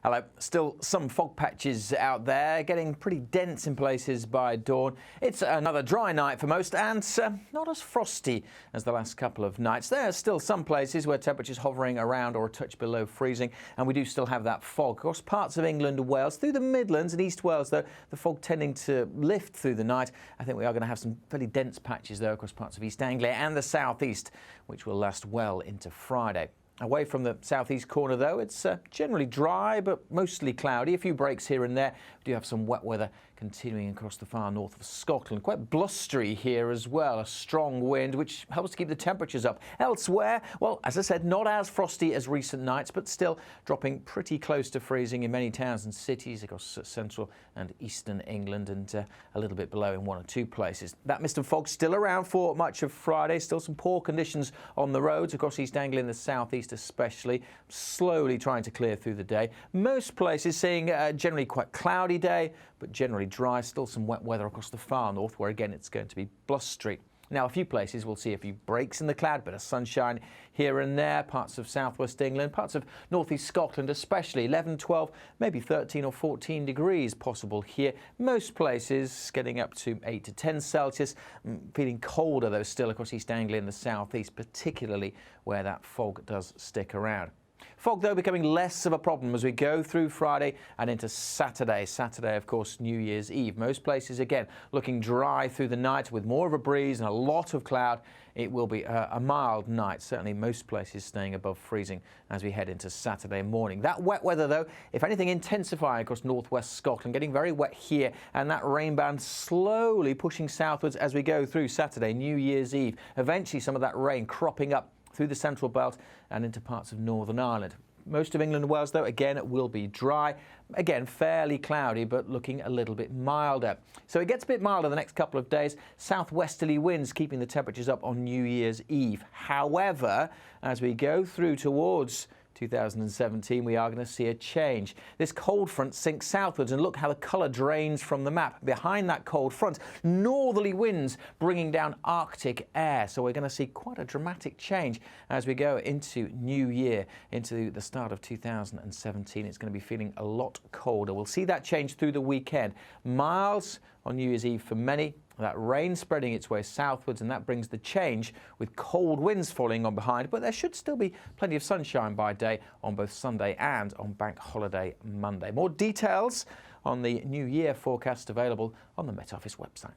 Hello. Still some fog patches out there, getting pretty dense in places by dawn. It's another dry night for most and not as frosty as the last couple of nights. There are still some places where temperatures hovering around or a touch below freezing, and we do still have that fog across parts of England and Wales. Through the Midlands and East Wales, though, the fog tending to lift through the night. I think we are going to have some fairly dense patches, though, across parts of East Anglia and the southeast, which will last well into Friday. Away from the southeast corner, though, it's generally dry but mostly cloudy. A few breaks here and there. We do have some wet weather continuing across the far north of Scotland. Quite blustery here as well. A strong wind, which helps to keep the temperatures up. Elsewhere, well, as I said, not as frosty as recent nights, but still dropping pretty close to freezing in many towns and cities across central and eastern England, and a little bit below in one or two places. That mist and fog still around for much of Friday. Still some poor conditions on the roads across East Anglia and the southeast especially. Slowly trying to clear through the day. Most places seeing a generally quite cloudy day, but generally dry. Still some wet weather across the far north, where again it's going to be blustery. Now, a few places we'll see a few breaks in the cloud, bit of sunshine here and there. Parts of southwest England, parts of northeast Scotland especially. 11, 12, maybe 13 or 14 degrees possible here. Most places getting up to 8 to 10 Celsius. Feeling colder though still across East Anglia and the southeast, particularly where that fog does stick around. Fog, though, becoming less of a problem as we go through Friday and into Saturday. Saturday, of course, New Year's Eve. Most places, again, looking dry through the night with more of a breeze and a lot of cloud. It will be a mild night, certainly most places staying above freezing as we head into Saturday morning. That wet weather, though, if anything, intensifying across northwest Scotland, getting very wet here, and that rain band slowly pushing southwards as we go through Saturday, New Year's Eve. Eventually, some of that rain cropping up through the central belt and into parts of Northern Ireland. Most of England and Wales, though, again, it will be dry. Again, fairly cloudy, but looking a little bit milder. So it gets a bit milder the next couple of days. Southwesterly winds keeping the temperatures up on New Year's Eve. However, as we go through towards 2017, we are going to see a change. This cold front sinks southwards, and look how the colour drains from the map. Behind that cold front, northerly winds bringing down Arctic air. So we're going to see quite a dramatic change as we go into New Year, into the start of 2017. It's going to be feeling a lot colder. We'll see that change through the weekend. Miles on New Year's Eve for many. That rain spreading its way southwards, and that brings the change with cold winds following on behind. But there should still be plenty of sunshine by day on both Sunday and on Bank Holiday Monday. More details on the New Year forecast available on the Met Office website.